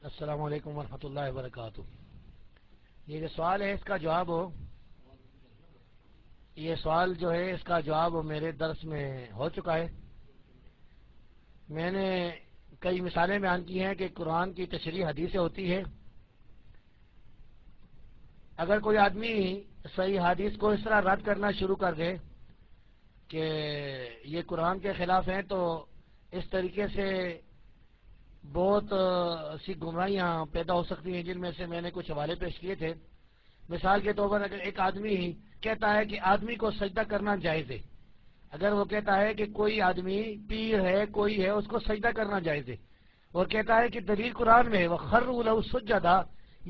السلام علیکم ورحمۃ اللہ وبرکاتہ۔ یہ جو سوال ہے اس کا جواب اس کا جواب میرے درس میں ہو چکا ہے۔ میں نے کئی مثالیں بیان کی ہیں کہ قرآن کی تشریح حدیث سے ہوتی ہے۔ اگر کوئی آدمی صحیح حدیث کو اس طرح رد کرنا شروع کر دے کہ یہ قرآن کے خلاف ہیں، تو اس طریقے سے بہت سی گمراہیاں پیدا ہو سکتی ہیں، جن میں سے میں نے کچھ حوالے پیش کیے تھے۔ مثال کے طور پر اگر ایک آدمی کہتا ہے کہ آدمی کو سجدہ کرنا جائز ہے، اگر وہ کہتا ہے کہ کوئی آدمی پیر ہے، کوئی ہے، اس کو سجدہ کرنا جائز ہے، اور کہتا ہے کہ دلیل قرآن میں وَخَرُّوا لَهُ سُجَّدًا،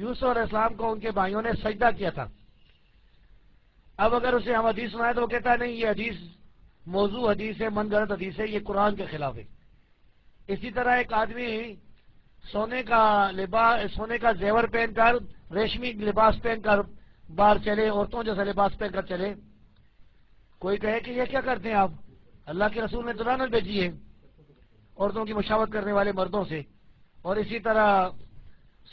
یوسف علیہ السلام کو ان کے بھائیوں نے سجدہ کیا تھا۔ اب اگر اسے ہم حدیث سنائے تو وہ کہتا ہے نہیں، یہ حدیث موضوع حدیث ہے، من گھڑت حدیث ہے، یہ قرآن کے خلاف ہے۔ اسی طرح ایک آدمی سونے کا زیور پہن کر، ریشمی لباس پہن کر باہر چلے، عورتوں جیسا لباس پہن کر چلے، کوئی کہے کہ یہ کیا کرتے ہیں آپ؟ اللہ کے رسول نے تو لعنت بھیجی ہے عورتوں کی مشاورت کرنے والے مردوں سے، اور اسی طرح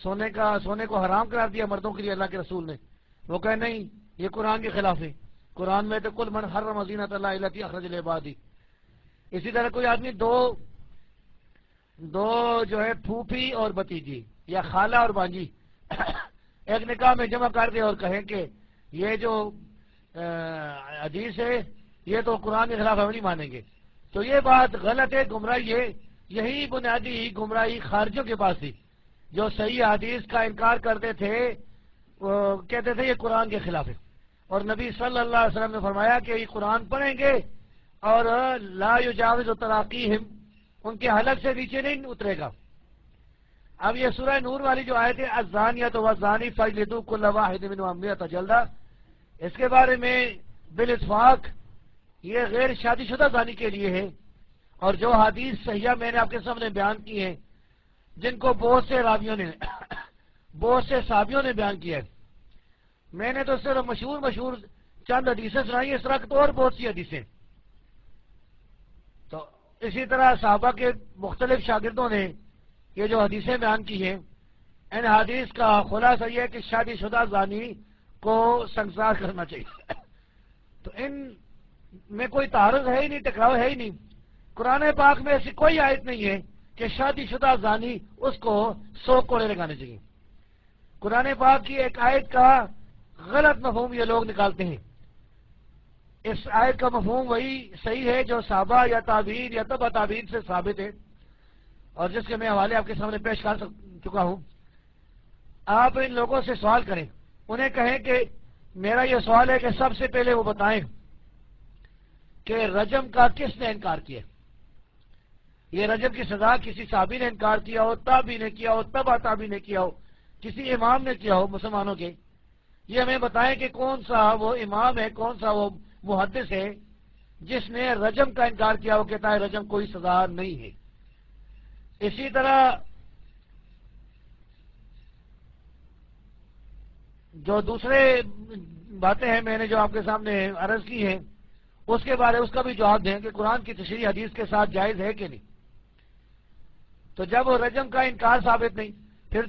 سونے کو حرام قرار دیا مردوں کے لیے اللہ کے رسول نے۔ وہ کہے نہیں، یہ قرآن کے خلاف ہے، قرآن میں تو کل من حرم زینۃ اللہ التی اخرج لعبادہ۔ اسی طرح کوئی آدمی دو جو ہے پھوپھی اور بتیجی یا خالہ اور بانجی ایک نکاح میں جمع کر دے اور کہیں کہ یہ جو حدیث ہے یہ تو قرآن کے خلاف ہم نہیں مانیں گے، تو یہ بات غلط ہے، گمراہی ہے۔ یہی بنیادی گمراہی خارجیوں کے پاس تھی، جو صحیح حدیث کا انکار کرتے تھے، وہ کہتے تھے یہ قرآن کے خلاف ہے، اور نبی صلی اللہ علیہ وسلم نے فرمایا کہ یہ قرآن پڑھیں گے اور لا یجاوز تراقیہم، ان کے حلق سے نیچے نہیں اترے گا۔ اب یہ سورہ نور والی جو آیت ہے الزانیۃ والزانی فاجلدوا کل واحد منہما مئۃ جلدہ، اس کے بارے میں بالاتفاق یہ غیر شادی شدہ زانی کے لیے ہے، اور جو حدیث صحیحہ میں نے آپ کے سامنے بیان کی ہیں، جن کو بہت سے صحابیوں نے بیان کیا ہے، میں نے تو صرف مشہور چند حدیثیں سنائی ہیں، اس طرح تو اور بہت سی حدیثیں۔ تو اسی طرح صحابہ کے مختلف شاگردوں نے یہ جو حدیثیں بیان کی ہیں، ان حدیث کا خلاصہ یہ ہے کہ شادی شدہ زانی کو سنسار کرنا چاہیے۔ تو ان میں کوئی تعارض ہے ہی نہیں، ٹکراؤ ہے ہی نہیں۔ قرآن پاک میں ایسی کوئی آیت نہیں ہے کہ شادی شدہ زانی اس کو 100 کوڑے لگانے چاہیے۔ قرآن پاک کی ایک آیت کا غلط مفہوم یہ لوگ نکالتے ہیں۔ اس آیت کا مفہوم وہی صحیح ہے جو صحابہ یا تابعین یا تبع تابعین سے ثابت ہے، اور جس کے میں حوالے آپ کے سامنے پیش کر چکا ہوں۔ آپ ان لوگوں سے سوال کریں، انہیں کہیں کہ میرا یہ سوال ہے کہ سب سے پہلے وہ بتائیں کہ رجم کا کس نے انکار کیا؟ یہ رجم کی سزا کسی صحابی نے انکار کیا ہو، تابعی نے کیا ہو، تبع تابعی نے کیا ہو، کسی امام نے کیا ہو مسلمانوں کے، یہ ہمیں بتائیں کہ کون سا وہ امام ہے، کون سا وہ محدث ہے جس نے رجم کا انکار کیا، وہ کہتا ہے رجم کوئی سزا نہیں ہے۔ اسی طرح جو دوسرے باتیں ہیں میں نے جو آپ کے سامنے عرض کی ہیں، اس کا بھی جواب دیں کہ قرآن کی تشریح حدیث کے ساتھ جائز ہے کہ نہیں۔ تو جب وہ رجم کا انکار ثابت نہیں، پھر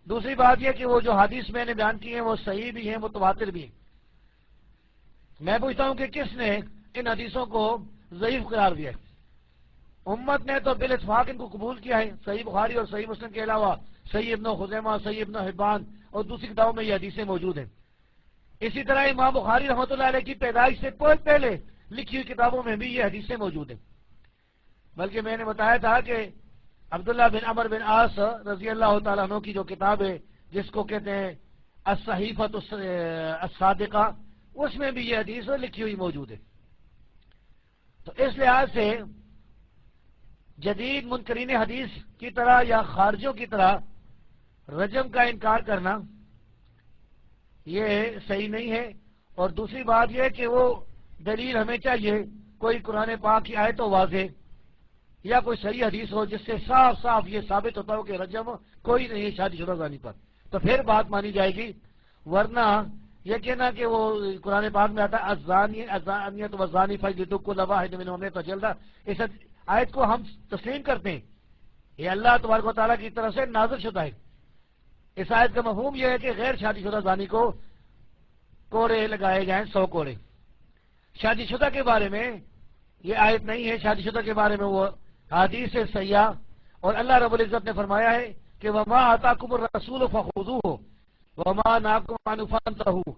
دوسری بات یہ کہ وہ جو حدیث میں نے بیان کی ہیں وہ صحیح بھی ہیں، متواتر بھی ہیں۔ میں پوچھتا ہوں کہ کس نے ان حدیثوں کو ضعیف قرار دیا ہے؟ امت نے تو بالاتفاق ان کو قبول کیا ہے، صحیح بخاری اور صحیح مسلم کے علاوہ صحیح ابن خزیمہ، صحیح ابن حبان اور دوسری کتابوں میں یہ حدیثیں موجود ہیں۔ اسی طرح امام بخاری رحمۃ اللہ علیہ کی پیدائش سے بہت پہلے لکھی ہوئی کتابوں میں بھی یہ حدیثیں موجود ہیں۔ بلکہ میں نے بتایا تھا کہ عبداللہ بن عمر بن عاص رضی اللہ تعالیٰ عنہ کی جو کتاب ہے جس کو کہتے ہیں الصحیفۃ الصادقہ، اس میں بھی یہ حدیث لکھی ہوئی موجود ہے۔ تو اس لحاظ سے جدید منکرین حدیث کی طرح یا خارجوں کی طرح رجم کا انکار کرنا یہ صحیح نہیں ہے۔ اور دوسری بات یہ کہ وہ دلیل ہمیں چاہیے، کوئی قرآن پاک کی آیت و واضح یا کوئی صحیح حدیث ہو جس سے صاف صاف یہ ثابت ہوتا ہو کہ رجم کوئی نہیں ہے شادی شدہ زانی پر، تو پھر بات مانی جائے گی۔ ورنہ یہ کہنا کہ وہ قرآن پاک میں آتا ہے الزانیۃ والزانی فاجلدوا کل واحد منہما مئۃ جلدہ، اس آیت کو ہم تسلیم کرتے ہیں، یہ اللہ تبارک و تعالیٰ کی طرف سے نازل شدہ ہے۔ اس آیت کا مفہوم یہ ہے کہ غیر شادی شدہ زانی کو کوڑے لگائے جائیں 100 کوڑے۔ شادی شدہ کے بارے میں یہ آیت نہیں ہے، شادی شدہ کے بارے میں وہ حدیث سیاح، اور اللہ رب العزت نے فرمایا ہے کہ وما آتاکم الرسول فخذوہ وما نہاکم عنہ فانتہوا۔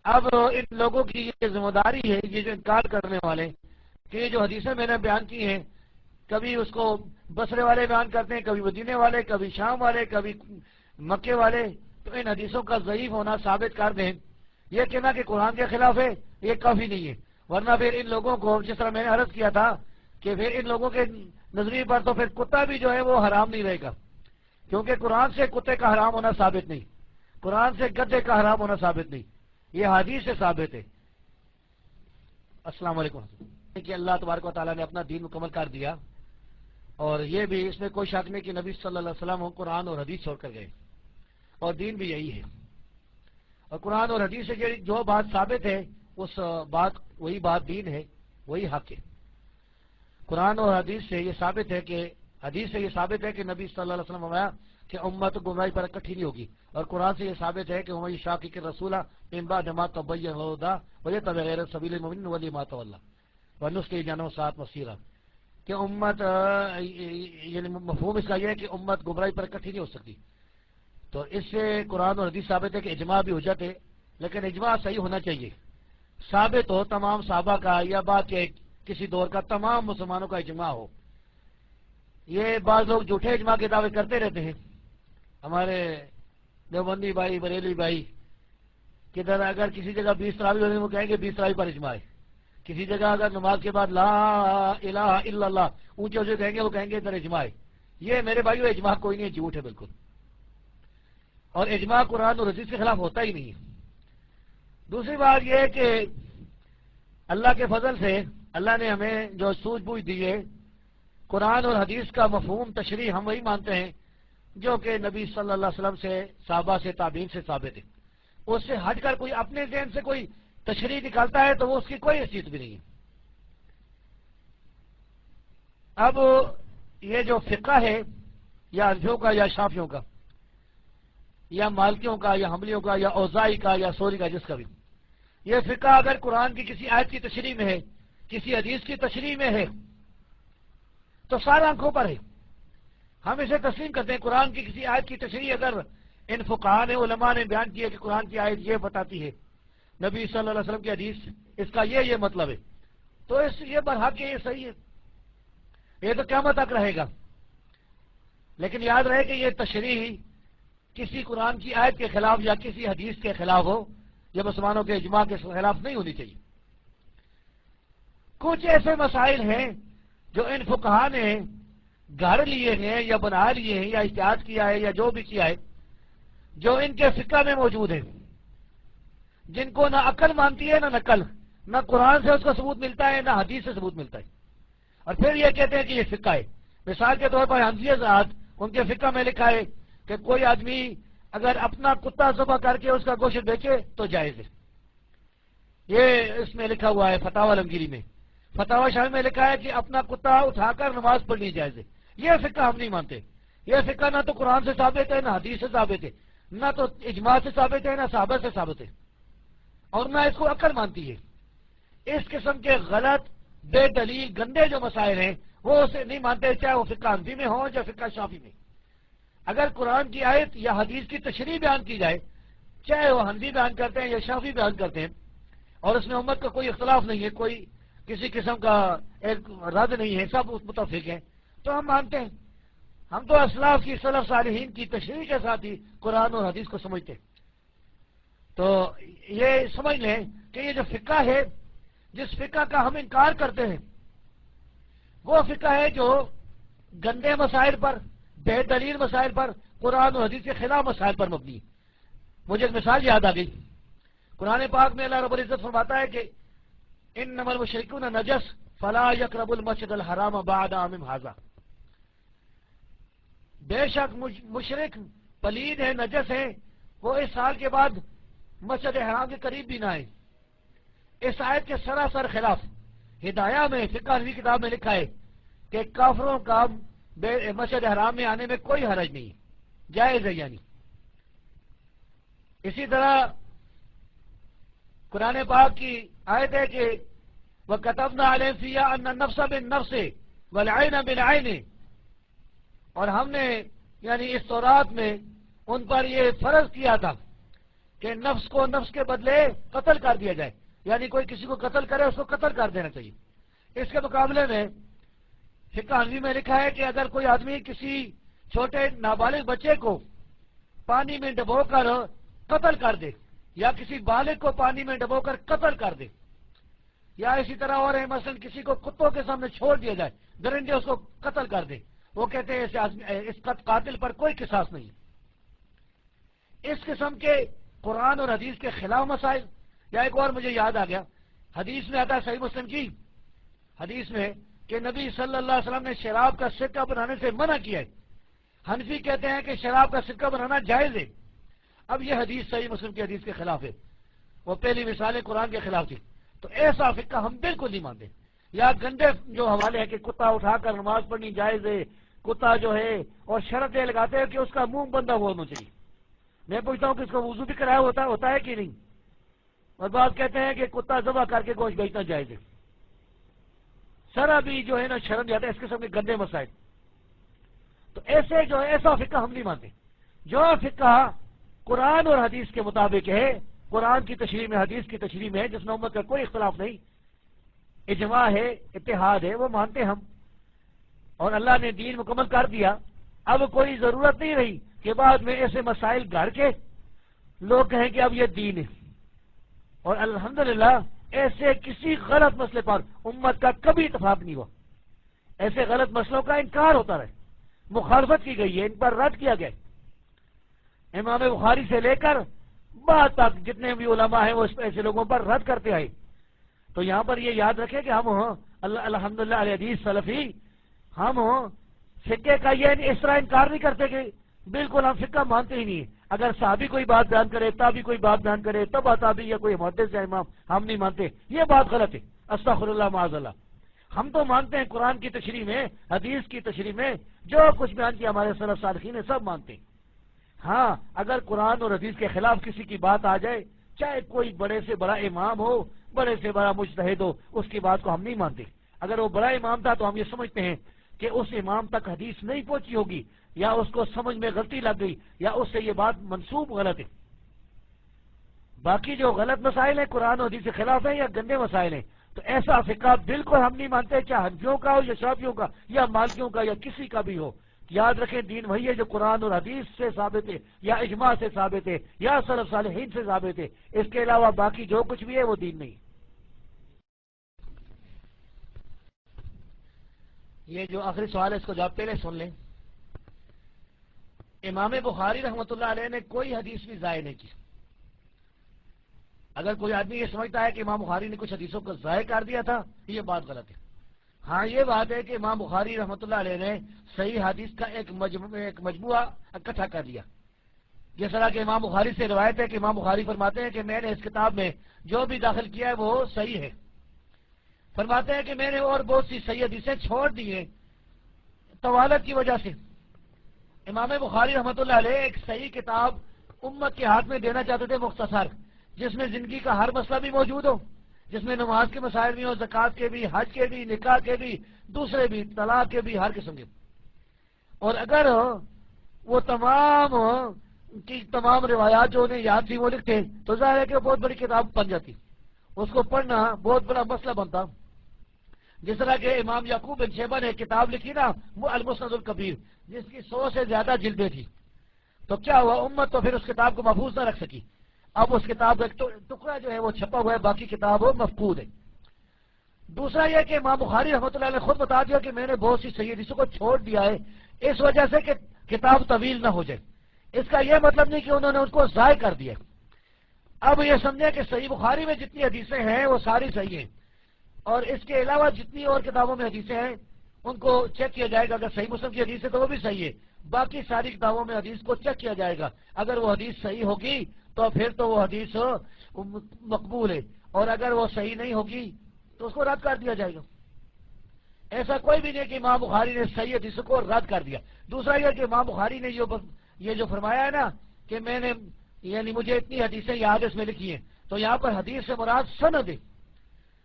اب ان لوگوں کی یہ ذمہ داری ہے، یہ جو انکار کرنے والے، کہ یہ جو حدیثیں میں نے بیان کی ہیں، کبھی اس کو بصرے والے بیان کرتے ہیں، کبھی مدینے والے، کبھی شام والے، کبھی مکے والے، تو ان حدیثوں کا ضعیف ہونا ثابت کر دیں۔ یہ کہنا کہ قرآن کے خلاف ہے یہ کافی نہیں ہے، ورنہ پھر ان لوگوں کو، جس طرح میں نے عرض کیا تھا کہ پھر ان لوگوں کے نظریے پر تو پھر کتا بھی جو ہے وہ حرام نہیں رہے گا، کیونکہ قرآن سے کتے کا حرام ہونا ثابت نہیں، قرآن سے گدھے کا حرام ہونا ثابت نہیں، یہ حدیث سے ثابت ہے۔ السلام علیکم۔ کہ اللہ تبارک و تعالیٰ نے اپنا دین مکمل کر دیا، اور یہ بھی اس میں کوئی شک نہیں کہ نبی صلی اللہ علیہ وسلم قرآن اور حدیث چھوڑ کر گئے، اور دین بھی یہی ہے، اور قرآن اور حدیث سے جو بات ثابت ہے اس بات، وہی بات دین ہے، وہی حق ہے۔ قرآن اور حدیث سے یہ ثابت ہے کہ، حدیث سے یہ ثابت ہے کہ نبی صلی اللہ علیہ وسلم فرمایا کہ امت گمراہی پر اکٹھی نہیں ہوگی، اور قرآن سے یہ ثابت ہے کہ وہی شاقق الرسول من بعد ما تبین له الهدى ويتبع غير سبيل المؤمنين نوله ما تولى ونصليه جهنم وساءت مصيرا، کہ امت، یعنی مفہوم اس کا یہ ہے کہ امت گمراہی پر اکٹھی نہیں ہو سکتی۔ تو اس سے قرآن اور حدیث ثابت ہے کہ اجماع بھی ہو جاتے، لیکن اجماع صحیح ہونا چاہیے، ثابت ہو تمام صحابہ کا یا بعد کے کسی دور کا تمام مسلمانوں کا اجماع ہو۔ یہ بعض لوگ جھوٹے اجماع کے دعوے کرتے رہتے ہیں، ہمارے دیوبندی بھائی، بریلی بھائی، کدھر اگر کسی جگہ 20 تراویح ہونے وہ کہیں گے 20 تراویح پر اجماع ہے، کسی جگہ اگر نماز کے بعد لا الہ الا اللہ اونچے اونچے کہیں گے وہ کہیں گے ادھر اجماع ہے۔ یہ میرے بھائیو اجماع کوئی نہیں ہے، جھوٹ ہے بالکل، اور اجماع قرآن اور حدیث کے خلاف ہوتا ہی نہیں ہے۔ دوسری بات یہ ہے کہ اللہ کے فضل سے اللہ نے ہمیں جو سوجھ بوجھ دی ہے، قرآن اور حدیث کا مفہوم تشریح ہم وہی مانتے ہیں جو کہ نبی صلی اللہ علیہ وسلم سے، صحابہ سے، تابعین سے ثابت ہے۔ اس سے ہٹ کر کوئی اپنے ذہن سے کوئی تشریح نکالتا ہے تو وہ اس کی کوئی حیثیت بھی نہیں ہے۔ اب یہ جو فقہ ہے، یا حنفیوں کا یا شافعیوں کا یا مالکیوں کا یا حنبلیوں کا یا اوزاعی کا یا سوری کا، جس کا بھی، یہ فقہ اگر قرآن کی کسی آیت کی تشریح میں ہے، کسی حدیث کی تشریح میں ہے، تو سارا آنکھوں پر ہے، ہم اسے تسلیم کرتے ہیں۔ قرآن کی کسی آیت کی تشریح اگر ان فقہاء نے، علماء نے بیان کی ہے کہ قرآن کی آیت یہ بتاتی ہے، نبی صلی اللہ علیہ وسلم کی حدیث اس کا یہ مطلب ہے، تو اس یہ برحق ہے، یہ صحیح ہے، یہ تو قیامت تک رہے گا۔ لیکن یاد رہے کہ یہ تشریح کسی قرآن کی آیت کے خلاف یا کسی حدیث کے خلاف ہو، یہ مسلمانوں کے اجماع کے خلاف نہیں ہونی چاہیے۔ کچھ ایسے مسائل ہیں جو ان فقہاء نے گھڑ لیے ہیں یا بنا لیے ہیں یا اجتہاد کیا ہے یا جو بھی کیا ہے، جو ان کے فقہ میں موجود ہیں، جن کو نہ عقل مانتی ہے نہ نقل، نہ قرآن سے اس کا ثبوت ملتا ہے نہ حدیث سے ثبوت ملتا ہے، اور پھر یہ کہتے ہیں کہ یہ فقہ ہے۔ مثال کے طور پر حنفی حضرات، ان کے فقہ میں لکھا ہے کہ کوئی آدمی اگر اپنا کتا ذبح کر کے اس کا گوشت بیچے تو جائز ہے، یہ اس میں لکھا ہوا ہے فتاوی عالمگیری میں۔ فتاوی شامی میں لکھا ہے کہ اپنا کتا اٹھا کر نماز پڑھنی جائز ہے۔ یہ فقہ ہم نہیں مانتے، یہ فقہ نہ تو قرآن سے ثابت ہے، نہ حدیث سے ثابت ہے، نہ تو اجماع سے ثابت ہے، نہ صحابہ سے ثابت ہے، اور نہ اس کو عقل مانتی ہے۔ اس قسم کے غلط، بے دلیل، گندے جو مسائل ہیں وہ اسے نہیں مانتے، چاہے وہ فقہ حنفی میں ہو یا فقہ شافعی میں۔ اگر قرآن کی آیت یا حدیث کی تشریح بیان کی جائے، چاہے وہ حنفی بیان کرتے ہیں یا شافعی بیان کرتے ہیں، اور اس میں امت کا کوئی اختلاف نہیں ہے، کوئی کسی قسم کا ایک رد نہیں ہے، سب متفق ہیں، تو ہم مانتے ہیں۔ ہم تو اسلاف کی، سلف صالحین کی تشریح کے ساتھ ہی قرآن اور حدیث کو سمجھتے ہیں۔ تو یہ سمجھ لیں کہ یہ جو فقہ ہے، جس فقہ کا ہم انکار کرتے ہیں، وہ فقہ ہے جو گندے مسائل پر، بے دلیل مسائل پر، قرآن اور حدیث کے خلاف مسائل پر مبنی ہے۔ مجھے ایک مثال یاد آ گئی، قرآن پاک میں اللہ رب العزت فرماتا ہے کہ انما المشرکون نجس فلا یقربوا المسجد الحرام بعد عامهم ھذا، بے شک مشرک پلید ہے، نجس ہے، وہ اس سال کے بعد مسجد حرام کے قریب بھی نہ آئے۔ اس آیت کے سراسر خلاف ہدایہ میں، فقہ حنفی کتاب میں لکھا ہے کہ کافروں کا مسجد حرام میں آنے میں کوئی حرج نہیں، جائز ہے یعنی۔ اسی طرح قرآن پاک کی آیت ہے کہ وَكَتَبْنَا عَلَيْهِمْ فِيهَا أَنَّ النَّفْسَ بِالنَّفْسِ وَالْعَيْنَ بِالْعَيْنِ، اور ہم نے یعنی اس تورات میں ان پر یہ فرض کیا تھا کہ نفس کو نفس کے بدلے قتل کر دیا جائے، یعنی کوئی کسی کو قتل کرے اس کو قتل کر دینا چاہیے۔ اس کے مقابلے میں فقہ حنفی میں لکھا ہے کہ اگر کوئی آدمی کسی چھوٹے نابالغ بچے کو پانی میں ڈبو کر قتل کر دے، یا کسی بالغ کو پانی میں ڈبو کر قتل کر دے، یا اسی طرح اور ہے مثلا کسی کو کتوں کے سامنے چھوڑ دیا جائے، درندے اس کو قتل کر دے، وہ کہتے ہیں اس قاتل پر کوئی قصاص نہیں۔ اس قسم کے قرآن اور حدیث کے خلاف مسائل، یا ایک اور مجھے یاد آ گیا، حدیث میں آتا ہے صحیح مسلم کی حدیث میں کہ نبی صلی اللہ علیہ وسلم نے شراب کا سرکہ بنانے سے منع کیا ہے۔ حنفی کہتے ہیں کہ شراب کا سرکہ بنانا جائز ہے۔ اب یہ حدیث صحیح مسلم کی حدیث کے خلاف ہے، وہ پہلی مثالیں قرآن کے خلاف تھی، تو ایسا فقہ ہم بالکل نہیں مانتے۔ یا گندے جو حوالے ہیں کہ کتا اٹھا کر نماز پڑھنی جائز ہے، کتا جو ہے، اور شرط یہ لگاتے ہیں کہ اس کا منہ بندہ ہونا چاہیے۔ میں پوچھتا ہوں کہ اس کو وضو بھی کرایا ہوتا ہے کہ نہیں؟ اور بعض کہتے ہیں کہ کتا ذبح کر کے گوشت بیچنا جائز ہے۔ سرا بھی جو ہے نا شرم جاتا ہے، اس قسم کے گندے مسائل، تو ایسے جو ہے ایسا فقہ ہم نہیں مانتے۔ جو فقہ قرآن اور حدیث کے مطابق ہے، قرآن کی تشریح میں حدیث کی تشریح میں ہے، جس میں امت کا کوئی اختلاف نہیں، اجماع ہے، اتحاد ہے، وہ مانتے ہم، اور اللہ نے دین مکمل کر دیا۔ اب کوئی ضرورت نہیں رہی کہ بعد میں ایسے مسائل گھڑ کے لوگ کہیں کہ اب یہ دین ہے۔ اور الحمدللہ ایسے کسی غلط مسئلے پر امت کا کبھی اتفاق نہیں ہوا، ایسے غلط مسئلوں کا انکار ہوتا رہے، مخالفت کی گئی ہے، ان پر رد کیا گیا۔ امام بخاری سے لے کر بعد تک جتنے بھی علماء ہیں وہ ایسے لوگوں پر رد کرتے آئے۔ تو یہاں پر یہ یاد رکھیں کہ ہم الحمدللہ علی حدیث سلفی، ہم فقہ کا یہ اس طرح انکار نہیں کرتے کہ بالکل ہم فقہ مانتے ہی نہیں ہیں۔ اگر صحابی کوئی بات بیان کرے، تابعی کوئی بات بیان کرے، تبع تابعی یا کوئی محدث یا امام، ہم نہیں مانتے، یہ بات غلط ہے، استغفر اللہ معاذ اللہ۔ ہم تو مانتے ہیں قرآن کی تشریح میں، حدیث کی تشریح میں جو کچھ بیان کیا ہمارے سلف صالحین نے، سب مانتے ہیں۔ ہاں اگر قرآن اور حدیث کے خلاف کسی کی بات آ جائے، چاہے کوئی بڑے سے بڑا امام ہو، بڑے سے بڑا مجتہد ہو، اس کی بات کو ہم نہیں مانتے۔ اگر وہ بڑا امام تھا تو ہم یہ سمجھتے ہیں کہ اس امام تک حدیث نہیں پہنچی ہوگی، یا اس کو سمجھ میں غلطی لگ گئی، یا اس سے یہ بات منسوب غلط ہے۔ باقی جو غلط مسائل ہیں قرآن و حدیث کے خلاف ہیں یا گندے مسائل ہیں، تو ایسا فقہ بالکل ہم نہیں مانتے، چاہے حنفیوں کا ہو یا شافعیوں کا یا مالکیوں کا یا کسی کا بھی ہو۔ یاد رکھیں دین وہی ہے جو قرآن اور حدیث سے ثابت ہے، یا اجماع سے ثابت ہے، یا سلف صالحین سے ثابت ہے۔ اس کے علاوہ باقی جو کچھ بھی ہے وہ دین نہیں۔ یہ جو آخری سوال ہے اس کو جواب پہلے سن لیں۔ امام بخاری رحمۃ اللہ علیہ نے کوئی حدیث بھی ضائع نہیں کی۔ اگر کوئی آدمی یہ سمجھتا ہے کہ امام بخاری نے کچھ حدیثوں کو ضائع کر دیا تھا، یہ بات غلط ہے۔ ہاں یہ بات ہے کہ امام بخاری رحمۃ اللہ علیہ نے صحیح حدیث کا ایک مجموعہ اکٹھا کر لیا۔ جس طرح کہ امام بخاری سے روایت ہے کہ امام بخاری فرماتے ہیں کہ میں نے اس کتاب میں جو بھی داخل کیا ہے وہ صحیح ہے۔ فرماتے ہیں کہ میں نے اور بہت سی صحیح حدیثیں چھوڑ دی ہیں طوالت کی وجہ سے۔ امام بخاری رحمۃ اللہ علیہ ایک صحیح کتاب امت کے ہاتھ میں دینا چاہتے تھے، مختصر، جس میں زندگی کا ہر مسئلہ بھی موجود ہو، جس میں نماز کے مسائل بھی ہو، زکوٰۃ کے بھی، حج کے بھی، نکاح کے بھی، دوسرے بھی، طلاق کے بھی، ہر قسم کے۔ اور اگر وہ تمام روایات جو انہیں یاد تھی وہ لکھتے تو ظاہر ہے کہ وہ بہت بڑی کتاب بن جاتی، اس کو پڑھنا بہت بڑا مسئلہ بنتا۔ جس طرح کہ امام یعقوب بن شیبہ نے کتاب لکھی نا المسند الکبیر، جس کی 100 سے زیادہ جلدیں تھی، تو کیا ہوا، امت تو پھر اس کتاب کو محفوظ نہ رکھ سکی۔ اب اس کتاب کا ایک ٹکڑا جو ہے وہ چھپا ہوا ہے، باقی کتاب وہ مفقود ہے۔ دوسرا یہ کہ امام بخاری رحمۃ اللہ نے خود بتا دیا کہ میں نے بہت سی صحیح حدیثوں کو چھوڑ دیا ہے اس وجہ سے کہ کتاب طویل نہ ہو جائے۔ اس کا یہ مطلب نہیں کہ انہوں نے اس کو ضائع کر دیا۔ اب یہ سمجھیں کہ صحیح بخاری میں جتنی حدیثیں ہیں وہ ساری صحیح ہیں، اور اس کے علاوہ جتنی اور کتابوں میں حدیثیں ہیں ان کو چیک کیا جائے گا۔ اگر صحیح مسلم کی حدیث ہے تو وہ بھی صحیح ہے، باقی ساری کتابوں میں حدیث کو چیک کیا جائے گا۔ اگر وہ حدیث صحیح ہوگی تو پھر تو وہ حدیث مقبول ہے، اور اگر وہ صحیح نہیں ہوگی تو اس کو رد کر دیا جائے گا۔ ایسا کوئی بھی نہیں کہ امام بخاری نے صحیح حدیث کو رد کر دیا۔ دوسرا یہ کہ امام بخاری نے یہ جو فرمایا ہے نا کہ میں نے یعنی مجھے اتنی حدیثیں یاد اس میں لکھی ہیں، تو یہاں پر حدیث سے مراد سند ہے۔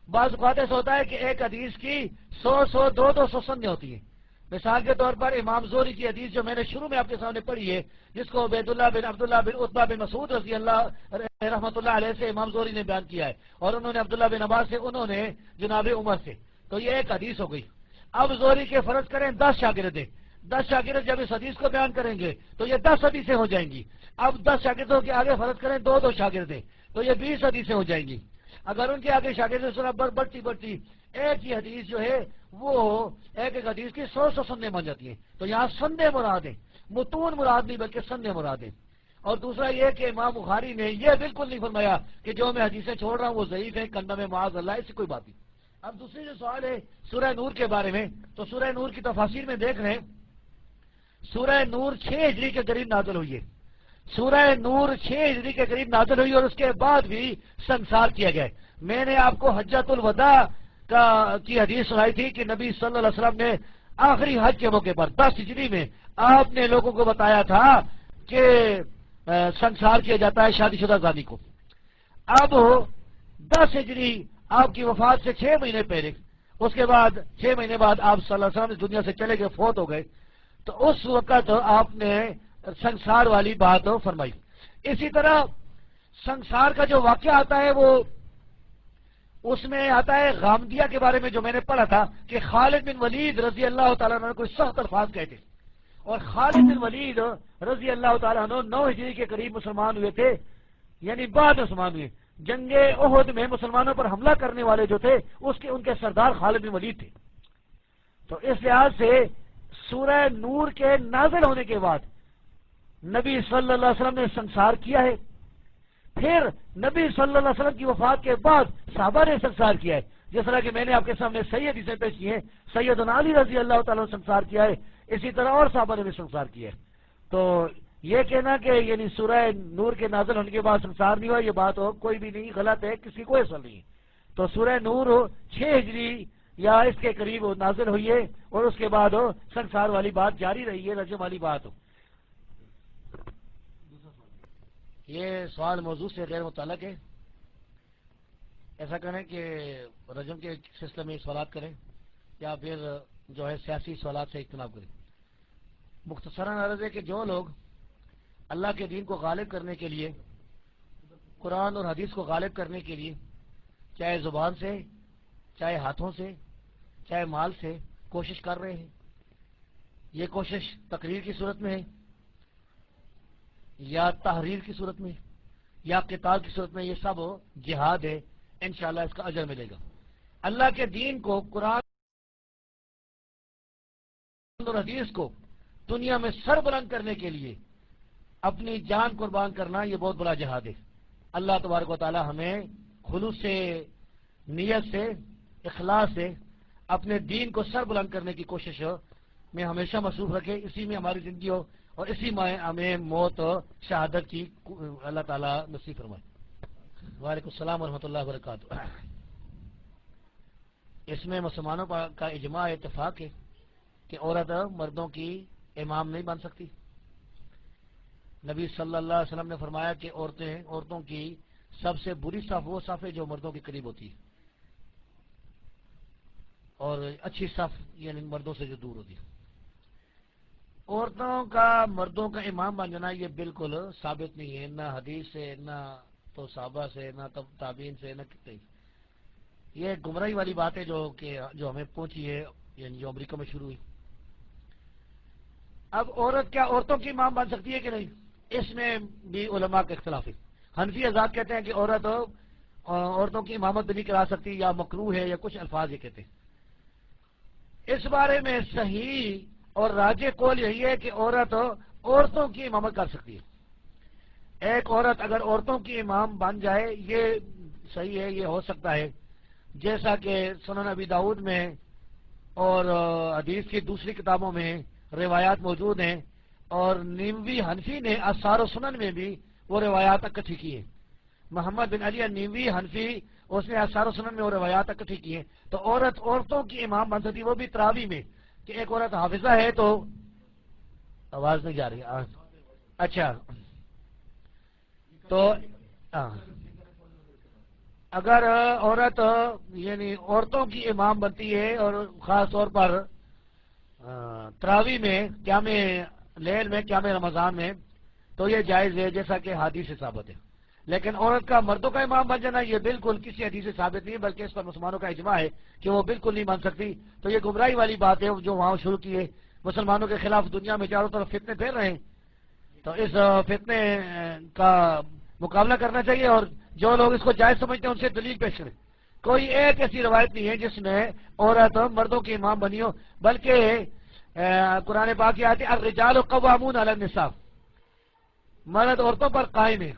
بعض اوقات ایسا ہوتا ہے کہ ایک حدیث کی 100 200 سندیں ہوتی ہیں۔ مثال کے طور پر امام زہری کی حدیث جو میں نے شروع میں آپ کے سامنے پڑھی ہے، جس کو عبید اللہ بن عبداللہ بن عتبہ بن مسعود رضی اللہ رحمۃ اللہ علیہ سے امام زہری نے بیان کیا ہے، اور انہوں نے عبداللہ بن عباس سے، انہوں نے جناب عمر سے، تو یہ ایک حدیث ہو گئی۔ اب زہری کے فرض کریں 10 شاگرد ہیں، 10 شاگرد جب اس حدیث کو بیان کریں گے تو یہ 10 حدیثیں ہو جائیں گی۔ اب 10 شاگردوں کے آگے فرض کریں 2 شاگرد ہیں تو یہ 20 حدیثیں ہو جائیں گی۔ اگر ان کے آگے شاگرد سنا بڑھتی ایک ہی حدیث جو ہے وہ ایک حدیث کی 100 سندیں بن جاتی ہیں۔ تو یہاں سندیں مراد ہیں، متون مراد نہیں بلکہ سندیں مراد ہیں۔ اور دوسرا یہ کہ امام بخاری نے یہ بالکل نہیں فرمایا کہ جو میں حدیثیں چھوڑ رہا ہوں وہ ضعیف ہیں، کندہ میں معاذ اللہ، ایسی کوئی بات نہیں۔ اب دوسری جو سوال ہے سورہ نور کے بارے میں، تو سورہ نور کی تفاسیر میں دیکھ رہے ہیں، سورہ نور 6 ہجری کے قریب نازل ہوئی ہے۔ سورہ نور 6 ہجری کے قریب نازل ہوئی اور اس کے بعد بھی سنسار کیا گیا ہے۔ میں نے آپ کو حجۃ الوداع کی حدیث سنائی تھی کہ نبی صلی اللہ علیہ وسلم نے آخری حج کے موقع پر 10 ہجری میں آپ نے لوگوں کو بتایا تھا کہ سنسار کیا جاتا ہے شادی شدہ زانی کو۔ اب 10 ہجری آپ کی وفات سے 6 مہینے پہلے، اس کے بعد 6 مہینے بعد آپ صلی اللہ علیہ وسلم اس دنیا سے چلے گئے، فوت ہو گئے، تو اس وقت آپ نے سنسار والی بات فرمائی۔ اسی طرح سنسار کا جو واقعہ آتا ہے وہ اس میں آتا ہے غامدیہ کے بارے میں، جو میں نے پڑھا تھا کہ خالد بن ولید رضی اللہ تعالیٰ عنہ کوئی سخت الفاظ کہتے، اور خالد بن ولید رضی اللہ تعالیٰ عنہ 9 ہجری کے قریب مسلمان ہوئے تھے، یعنی بعد مسلمان ہوئے۔ جنگ احد میں مسلمانوں پر حملہ کرنے والے جو تھے ان کے سردار خالد بن ولید تھے۔ تو اس لحاظ سے سورہ نور کے نازل ہونے کے بعد نبی صلی اللہ علیہ وسلم نے سنسار کیا ہے، پھر نبی صلی اللہ علیہ وسلم کی وفات کے بعد صحابہ نے سنسار کیا ہے، جس طرح کہ میں نے آپ کے سامنے صحیح حدیثیں پیش کی ہیں، سیدنا علی رضی اللہ تعالیٰ نے سنسار کیا ہے، اسی طرح اور صحابہ نے بھی سنسار کیا ہے۔ تو یہ کہنا کہ یعنی سورہ نور کے نازل ہونے کے بعد سنسار نہیں ہوا، یہ بات کوئی بھی نہیں، غلط ہے، کسی کو اصل نہیں ہے۔ تو سورہ نور 6 ہجری یا اس کے قریب نازل ہوئی ہے، اور اس کے بعد سنسار والی بات جاری رہی ہے، رجم والی بات۔ یہ سوال موضوع سے غیر متعلق ہے، ایسا کریں کہ رجم کے سلسلے میں سوالات کریں یا پھر جو ہے سیاسی سوالات سے اجتناب کریں۔ مختصراً عرض ہے کہ جو لوگ اللہ کے دین کو غالب کرنے کے لیے، قرآن اور حدیث کو غالب کرنے کے لیے، چاہے زبان سے، چاہے ہاتھوں سے، چاہے مال سے کوشش کر رہے ہیں، یہ کوشش تقریر کی صورت میں ہے یا تحریر کی صورت میں یا قتال کی صورت میں، یہ سب جہاد ہے، انشاءاللہ اس کا اجر ملے گا۔ اللہ کے دین کو، قرآن اور حدیث کو دنیا میں سر بلند کرنے کے لیے اپنی جان قربان کرنا، یہ بہت بڑا جہاد ہے۔ اللہ تبارک و تعالی ہمیں خلوص سے، نیت سے، اخلاص سے اپنے دین کو سر بلند کرنے کی کوشش میں ہمیشہ مصروف رکھے، اسی میں ہماری زندگی ہو اور اسی میں ہمیں موت شہادت کی اللہ تعالیٰ نصیب فرمائے۔ وعلیکم السلام ورحمۃ اللہ وبرکاتہ۔ اس میں مسلمانوں کا اجماع اتفاق ہے کہ عورت مردوں کی امام نہیں بن سکتی۔ نبی صلی اللہ علیہ وسلم نے فرمایا کہ عورتوں کی سب سے بری صف وہ صف ہے جو مردوں کے قریب ہوتی ہے، اور اچھی صف یعنی مردوں سے جو دور ہوتی ہے۔ عورتوں کا مردوں کا امام بن جانا یہ بالکل ثابت نہیں ہے، نہ حدیث سے، نہ تو صحابہ سے، نہ تابعین سے، نہ کتنے۔ یہ گمراہی والی بات ہے جو ہمیں پہنچی ہے، یعنی جو امریکہ میں شروع ہوئی۔ اب عورت کیا عورتوں کی امام بن سکتی ہے کہ نہیں، اس میں بھی علماء کا اختلاف ہے۔ حنفی حضرات کہتے ہیں کہ عورتوں کی امامت بھی نہیں کرا سکتی، یا مکروہ ہے، یا کچھ الفاظ یہ کہتے ہیں۔ اس بارے میں صحیح اور راجح قول یہی ہے کہ عورتوں کی امامت کر سکتی ہے۔ ایک عورت اگر عورتوں کی امام بن جائے یہ صحیح ہے، یہ ہو سکتا ہے، جیسا کہ سنن ابی داؤد میں اور حدیث کی دوسری کتابوں میں روایات موجود ہیں، اور نیموی حنفی نے آثار و سنن میں بھی وہ روایات اکٹھی کی ہیں۔ محمد بن علی النیوی حنفی، اس نے آثار و سنن میں اور روایات اکٹھی کی ہیں. تو عورتوں کی امام بن سکتی، وہ بھی تراوی میں، کہ ایک عورت حافظہ ہے تو آواز نہیں جا رہی. اچھا، تو اگر عورت یعنی عورتوں کی امام بنتی ہے اور خاص طور پر تراوی میں، قیام لیل میں، قیام رمضان میں، تو یہ جائز ہے جیسا کہ حدیث سے ثابت ہے. لیکن عورت کا مردوں کا امام بن جانا یہ بالکل کسی حدیث سے ثابت نہیں ہے، بلکہ اس پر مسلمانوں کا اجماع ہے کہ وہ بالکل نہیں بن سکتی. تو یہ گمراہی والی بات ہے جو وہاں شروع کی ہے. مسلمانوں کے خلاف دنیا میں چاروں طرف فتنے پھیل رہے ہیں، تو اس فتنے کا مقابلہ کرنا چاہیے، اور جو لوگ اس کو جائز سمجھتے ہیں ان سے دلیل پیش کریں. کوئی ایک ایسی روایت نہیں ہے جس میں عورت مردوں کی امام بنی ہو، بلکہ قرآن پاک کی آیت ہے الرجال قوامون علی النساء، مرد عورتوں پر قائم ہے.